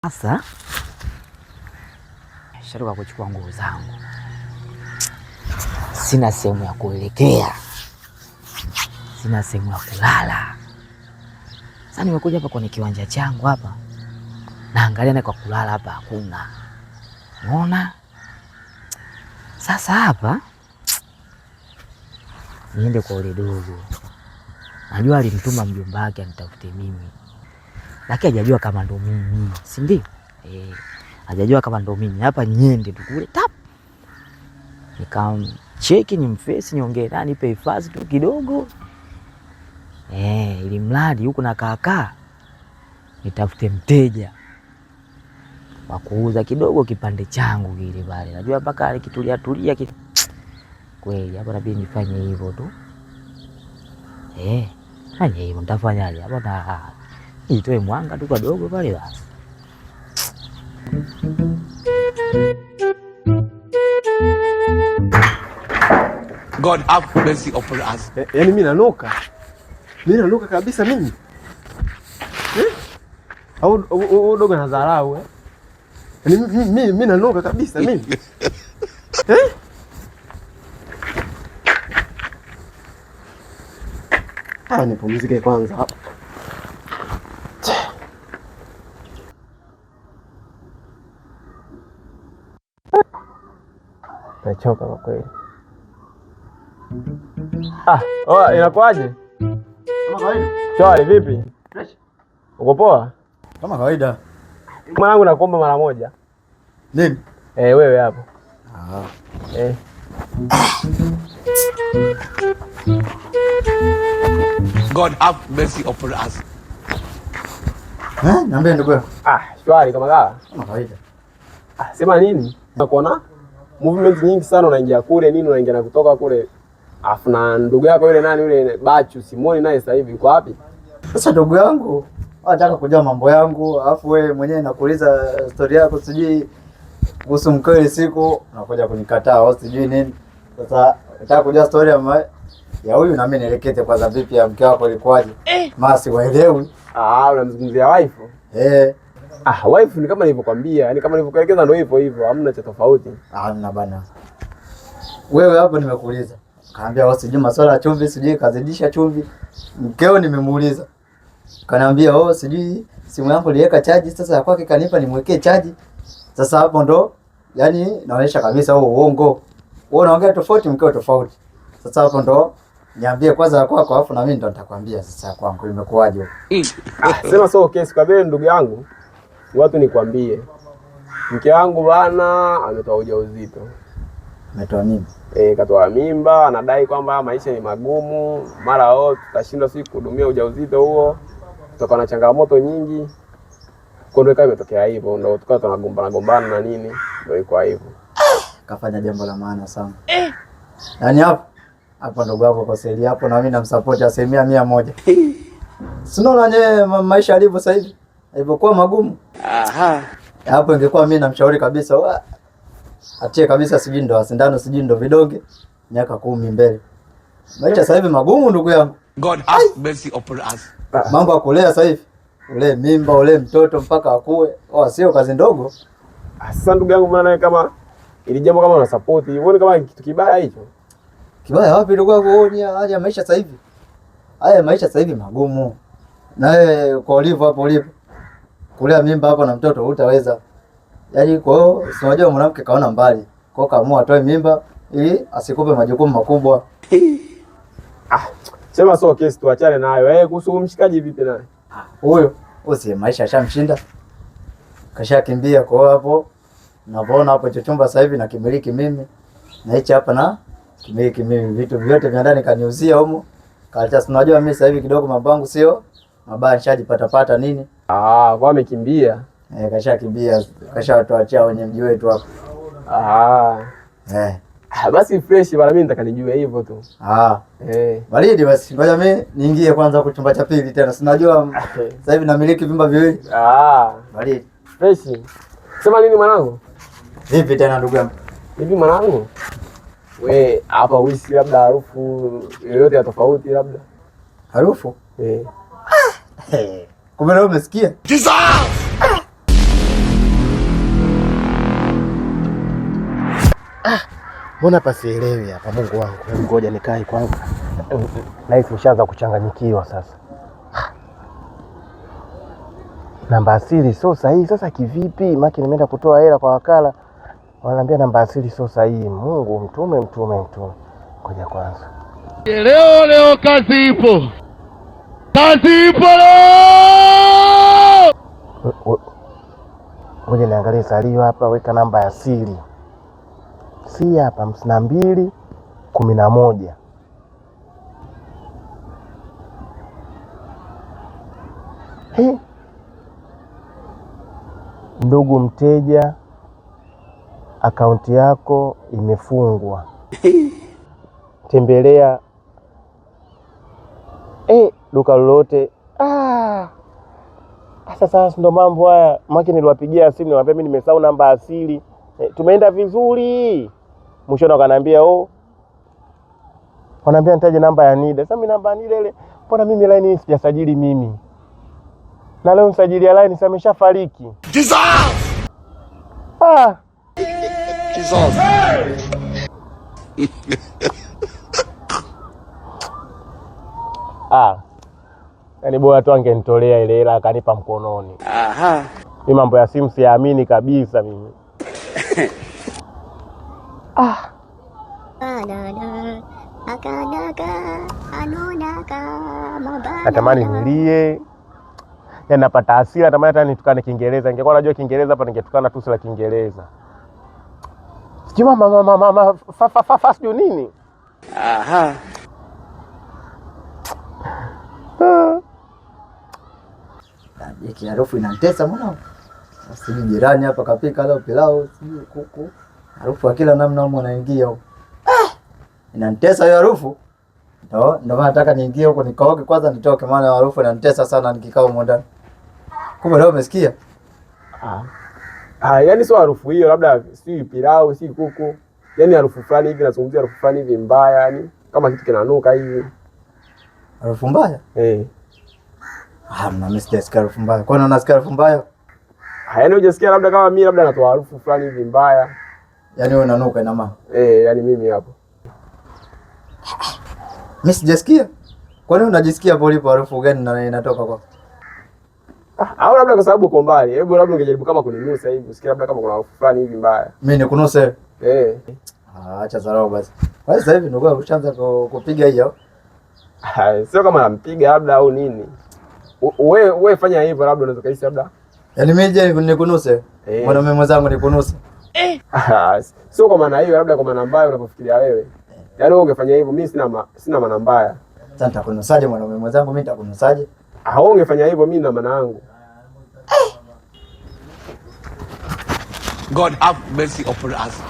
Sasa sharuka kuchukua nguo zangu, sina sehemu ya kuelekea, sina sehemu ya kulala. Sasa nimekuja hapa kwenye kiwanja changu hapa, naangalia na kwa kulala hapa hakuna. Unaona? Sasa hapa niende kwa ule dogo. Najua alimtuma mjomba wake anitafute mimi, lakini hajajua kama ndo mimi, si ndio? Hajajua kama ndo mimi. Hapa niende tu kule tap, nikamcheki, nimfesi, niongee naye, nipe hifadhi tu kidogo, ili mradi huku na kaka nitafute mteja wa kuuza kidogo kipande changu kile pale. Najua mpaka alikitulia tulia kweli, hapa nabidi nifanye hivyo tu. Fanya hivyo, nitafanyaje hapa? Na itoe mwanga tu kidogo pale basi. God have mercy upon us. Yaani mimi nanuka. Mimi nanuka kabisa mimi. Au dogo na dharau Yaani mimi nanuka kabisa mimi. Nipumzike kwanza hapa. Nachoka kwa kweli. Inakuaje? Kama kawaida. Shwari vipi? Fresh. Uko poa? Kama kawaida. Mwanangu nakuomba mara moja. Nini? Wewe hapo. God have mercy upon us. Niambie ndugu. Shwari kama kawa. Kama kawaida. Sema nini? Unakuona movement nyingi sana, unaingia kule nini, unaingia na kutoka kule. Afu na ndugu yako yule nani yule Bachu, simuoni naye sasa hivi, yuko wapi? Sasa ndugu yangu, nataka kujua mambo yangu, alafu wewe mwenyewe nakuuliza story yako, sijui kuhusu mkeo ile siku, unakuja kunikataa au sijui nini. Sasa nataka kujua story ya huyu na mimi nielekeze kwanza, vipi ya mke wako ilikuwaje? Masi waelewi. Unamzungumzia wife? Wife ni kama nilivyokuambia, yani kama nilivyokuelekeza ndio hivyo hivyo, hamna cha tofauti. Hamna bana. Wewe hapo nimekuuliza. Kaambia wao sijui masuala ya chumvi, sijui kazidisha chumvi. Mkeo nimemuuliza. Kaniambia sijui simu yangu liweka chaji, sasa ya kwake kanipa nimwekee chaji. Sasa hapo ndo yani naonyesha kabisa uongo. Wewe unaongea tofauti, mkeo tofauti. Sasa hapo ndo niambie kwanza ya kwako, alafu na mimi ndo nitakwambia sasa ya kwangu imekuwaje. Sema so kesi kwa vile ndugu yangu, watu nikwambie. Mke wangu bana ametoa ujauzito. Ametoa nini? Katoa mimba, anadai kwamba maisha ni magumu, mara tutashindwa siku kuhudumia ujauzito huo. Tutakuwa na changamoto nyingi. Kwa ndio imetokea hivyo, ndio tukawa tunagombana na nini, ndio iko hivyo. Kafanya jambo la maana sana. Yaani hapo ndugu yako kwa seli hapo, na mimi namsupport 100%. Sio unaona maisha yalivyo sasa hivi. Ilivyokuwa magumu. Hapo ingekuwa mimi namshauri kabisa atie kabisa, sijui ndo sindano, sijui ndo vidonge, miaka 10 mbele. Maisha sasa hivi magumu ndugu yangu. God have mercy upon us. Mambo ya kulea sasa hivi. Ule mimba, ule mtoto mpaka akue. Sio kazi ndogo. Sasa ndugu yangu, maana kama ili jambo kama una support, uone kama kitu kibaya hicho. Kibaya wapi ndugu yangu? Haya maisha sasa hivi. Haya maisha sasa hivi magumu. Na wewe kwa ulivyo hapo ulipo, kulea mimba hapo na mtoto hutaweza. Yaani kwa hiyo unajua mwanamke kaona mbali. Kwa hiyo kaamua atoe mimba ili asikupe majukumu makubwa. Sema so kesi tuachane nayo. Kuhusu mshikaji vipi naye? Huyo si maisha yashamshinda. Kashakimbia kwa hapo. Unaona hapo chumba sasa hivi na kimiliki mimi. Na hichi hapa na kimiliki mimi, vitu vyote vya ndani kaniuzia humo. Kalita unajua mimi sasa hivi kidogo mabangu sio mabaya, nishajipata nini. Kwa amekimbia. Kashakimbia, kashawatoachia wenye mji wetu hapo. Basi fresh bana, mimi nataka nijue hivyo tu. Baridi basi. Ngoja mimi niingie kwanza kwa chumba cha pili tena. Sinajua sasa hivi namiliki vyumba viwili. Baridi. Fresh. Sema nini mwanangu? Vipi tena ndugu yangu? Vipi mwanangu? Hapa wisi labda harufu yoyote ya tofauti labda. Harufu? Kumbe leo umesikia? Mbona pasielewi hapa Mungu wangu? Ngoja nikae kwanza. Nahisi nishaanza kuchanganyikiwa sasa. Namba asili sio sahihi. Sasa kivipi? Maki nimeenda kutoa hela kwa wakala. Wananiambia namba asili sio sahihi. Mungu mtume. Ngoja kwanza. Leo kazi ipo. Kazi ipo leo. Ngoja niangalie salio hapa, weka namba ya siri. Si hapa 5211. Ndugu mteja, akaunti yako imefungwa. Tembelea duka lolote. Sasa ndo mambo haya. Maki niliwapigia simu niwaambia mimi nimesahau namba asili. Tumeenda vizuri. Mwisho wakaniambia wanaambia nitaje namba ya NIDA. Sasa mimi namba ya NIDA ile, mbona mimi line sijasajili mimi? Na leo msajili ya line ameshafariki. Jesus! Jesus! Yaani bora tu angenitolea ile hela akanipa mkononi. Aha. Mimi mambo ya simu siamini kabisa mimi. Natamani nilie. Yaani napata hasira, natamani hata nitukane Kiingereza. Ningekuwa najua Kiingereza hapa ningetukana tusi la Kiingereza. Sijui mama sijui nini. Aha. Hiki harufu inanitesa mwanangu. Sijui jirani hapa kapika leo pilau, sijui kuku. Harufu ya kila namna huko naingia huko. Inanitesa hiyo harufu. Ndio maana nataka niingie huko nikaoge kwanza nitoke, maana harufu inanitesa sana nikikaa huko ndani. Kumbe leo umesikia? Yaani sio harufu hiyo, labda si pilau, si kuku. Yaani harufu fulani hivi, nazungumzia harufu fulani hivi mbaya, yani kama kitu kinanuka hivi. Harufu mbaya? Mimi sijasikia harufu mbaya. Kwani unasikia harufu mbaya? Yaani hujasikia labda kama mimi labda natoa harufu fulani hivi mbaya. Yaani wewe unanuka ina maana? Yaani mimi hapo. Mimi sijasikia. Kwani unajisikia hapo ulipo harufu gani na inatoka kwako? Au labda kwa sababu uko mbali. Hebu labda ungejaribu kama kuninusa hivi, usikie labda kama kuna harufu fulani hivi mbaya. Mimi nikunuse? Acha dharau basi. Basi sasa hivi ndugu yangu ushaanza kupiga hiyo. Sio kama nampiga labda au nini. Wewe fanya hivyo labda unaweza kaisi labda. Yaani mimi je nikunuse? Mbona mimi mwenzangu nikunuse? Sio kwa maana hiyo, labda kwa maana mbaya unapofikiria wewe. Yaani wewe ungefanya hivyo, mimi sina maana mbaya. Sasa nitakunusaje mwanaume mwenzangu, mimi nitakunusaje? Wewe ungefanya hivyo, mimi na maana yangu. God have mercy upon us.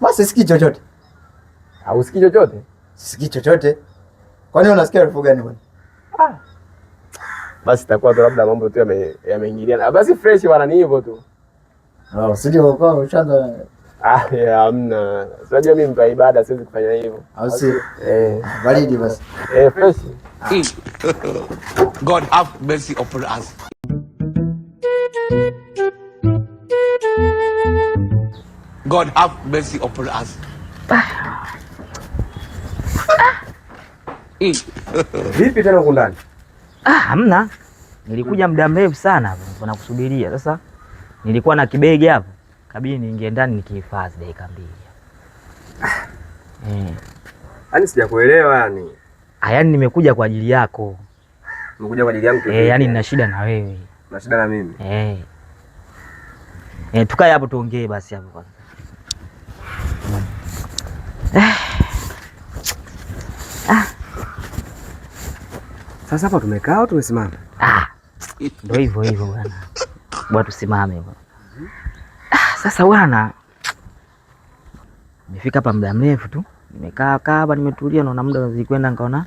Basi sikii chochote. Hausikii chochote? Sikii chochote. Kwani unasikia harufu gani bwana? Basi itakuwa tu labda mambo tu yameingiliana. Basi fresh bwana, ni hivyo tu. Usije ukao ushaanza. Hamna. Unajua mimi mpa ibada siwezi kufanya hivyo. Au si? Baridi basi. Fresh. God have mercy upon us. God have mercy upon us. Vipi tena huko ndani? Hamna. Nilikuja muda mrefu sana hapo nakusubiria. Sasa nilikuwa na kibegi hapo. Kabidi niingie ndani nikihifadhi dakika 2. Yaani sijakuelewa yani. Yaani nimekuja kwa ajili yako. Nimekuja kwa ajili yangu. Yaani nina shida na wewe. Na shida na mimi? Tukae hapo tuongee basi hapo kwanza. Sasa hapa tumekaa au tumesimama? Ndio hivyo bwana. Bwana tusimame bwana. Sasa bwana, nimefika hapa muda mrefu tu. Nimekaa hapa nimetulia, naona muda unazidi kwenda, nikaona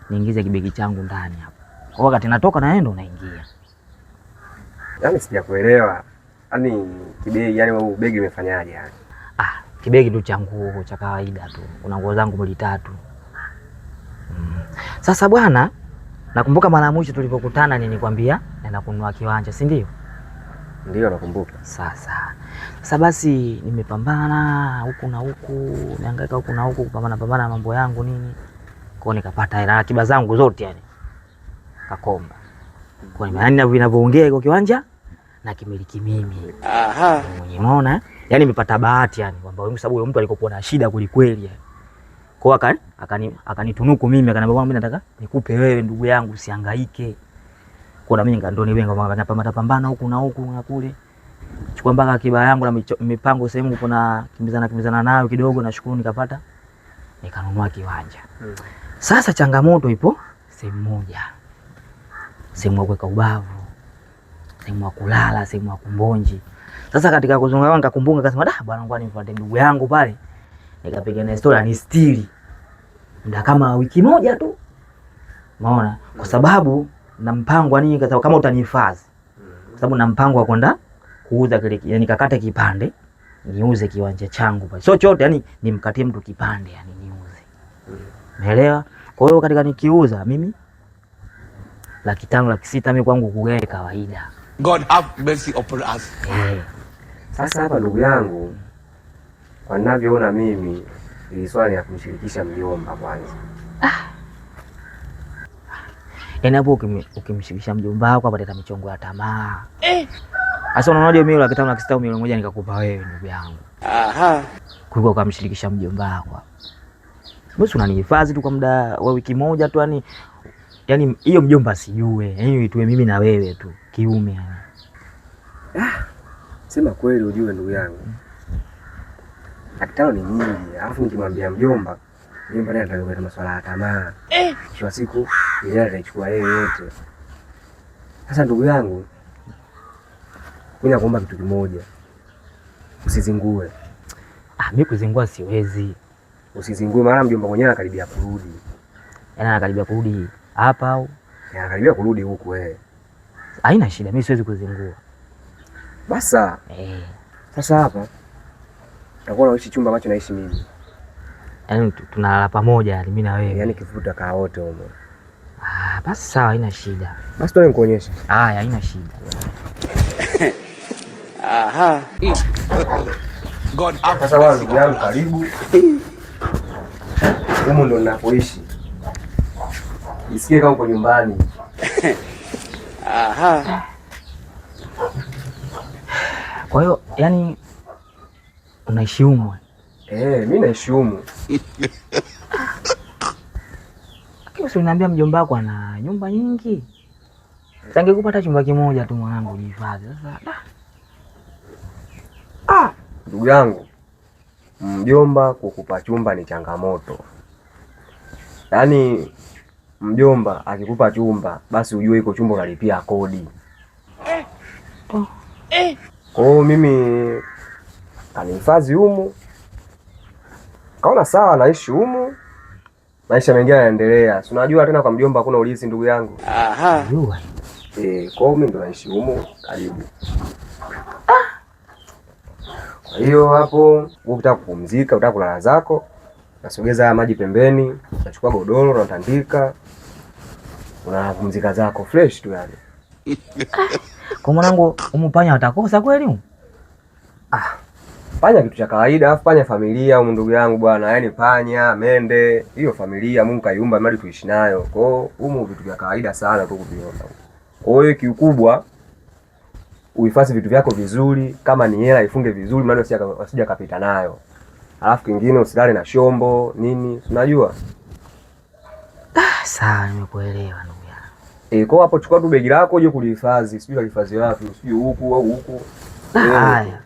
niingize kibegi changu ndani hapa. Kwa wakati natoka na endo unaingia. Yaani sijakuelewa. Yaani kibegi, yani wewe begi umefanyaje yani? Kibegi tu cha nguo cha kawaida tu. Kuna nguo zangu 3. Sasa bwana, nakumbuka mara mwisho tulipokutana nilikwambia naenda kununua kiwanja, si ndio? Ndio nakumbuka. Sasa basi nimepambana huku na huku, nihangaika huku na huku kupambana na mambo yangu nini. Kwa nikapata hela akiba zangu zote yani. Kakomba. Kwa maana vinavyoongea iko kiwanja na kimiliki mimi. Aha. Unaona? Yaani nimepata bahati yani kwamba kwa sababu mtu alikokuwa na shida kweli yani. Kwa akanitunuku mimi akaniambia bwana, mimi nataka nikupe wewe ndugu yangu usihangaike. Kwa na mimi ndo niwenga kwamba pambana huku na huku na kule. Chukua mpaka akiba yangu na mipango sehemu kuna kimbizana nayo kidogo, nashukuru nikapata nikanunua kiwanja. Sasa changamoto ipo sehemu moja. Sehemu ya kuweka ubavu, sehemu ya kulala, sehemu ya kumbonji. Sasa katika kuzunguka nikakumbuka nikasema bwana ngoja nimfuate ndugu yangu pale. Nikapiga na story ni stili. Ndio kama wiki moja tu. Unaona? Kwa sababu na mpango wa nini kama utanihifadhi. Kwa sababu na mpango wa kwenda kuuza kile, yani kakata kipande niuze kiwanja changu pale. Sio chote yani nimkatie mtu kipande yani niuze. Umeelewa? Kwa hiyo katika nikiuza mimi 500,000 600,000 mimi kwangu kugae kawaida. God have mercy upon us. Sasa hapa ndugu yangu, kwa ninavyoona mimi ili swali ya kumshirikisha mjomba kwanza. Yaani hapo ukimshirikisha mjomba wako apata michongo ya tamaa. Sasa unaonaje mimi 500,000 600,000 milioni moja nikakupa wewe ndugu yangu? Aha. Kuliko ukamshirikisha mjomba wako. Wewe unanihifadhi tu kwa muda wa wiki moja tu yani hiyo mjomba sijue. Yaani tuwe mimi na wewe tu kiume yani. Sema kweli ujue ndugu yangu. 500,000 ni nyingi. Alafu nikimwambia mjomba naye ataleta masuala ya tamaa. Kwa siku ile atachukua yeye yote. Sasa ndugu yangu, mimi nakuomba kitu kimoja. Usizingue. Mimi kuzingua siwezi. Usizingue maana mjomba mwenyewe anakaribia kurudi. Yaani anakaribia kurudi hapa au? Anakaribia kurudi huku wewe. Haina shida, mimi siwezi kuzingua. Basa. Sasa hapa tutakuwa naishi chumba ambacho naishi mimi. Yaani tunalala pamoja yani mimi na wewe. Yaani kifuta kaa wote huko. Basi sawa, haina shida. Basi tuone nikuonyeshe. Haina shida. Aha. God have Sasa wewe ndugu yangu karibu. Humo ndo ninapoishi. Isikie kama uko nyumbani. Aha. Kwa hiyo yani unaishi humo? Mimi naishi humo. Lakini usiniambia mjomba wako ana nyumba nyingi. Sangekupa hata chumba kimoja tu mwanangu jihifadhi. Sasa ndugu yangu, mjomba kukupa chumba ni changamoto. Yaani mjomba akikupa chumba basi ujue iko chumba unalipia kodi. Kwa hiyo mimi kanihifadhi humu. Kaona sawa naishi humu. Maisha mengine yanaendelea. Si unajua tena kwa mjomba hakuna ulinzi ndugu yangu. Aha. Kwa hiyo mimi ndo naishi humu karibu. Kwa hiyo hapo wewe ukitaka kupumzika, unataka kulala zako, unasogeza maji pembeni, unachukua godoro, unatandika. Unapumzika zako fresh tu yani. Kwa mwanangu umupanya atakosa kweli? Panya kitu cha kawaida, alafu panya familia au ndugu yangu bwana, yani panya, mende, hiyo familia Mungu kaiumba mali tuishi nayo. Kwa hiyo humu vitu vya kawaida sana tu kuviona. Kwa hiyo kiukubwa uhifadhi vitu vyako vizuri, kama ni hela ifunge vizuri maana usija kapita nayo. Alafu kingine usilale na shombo, nini, unajua? Sawa, nimekuelewa ndugu yangu. Kwa hapo chukua tu begi lako uje kulihifadhi, sijui la hifadhi wapi, sijui huku au huku. Haya.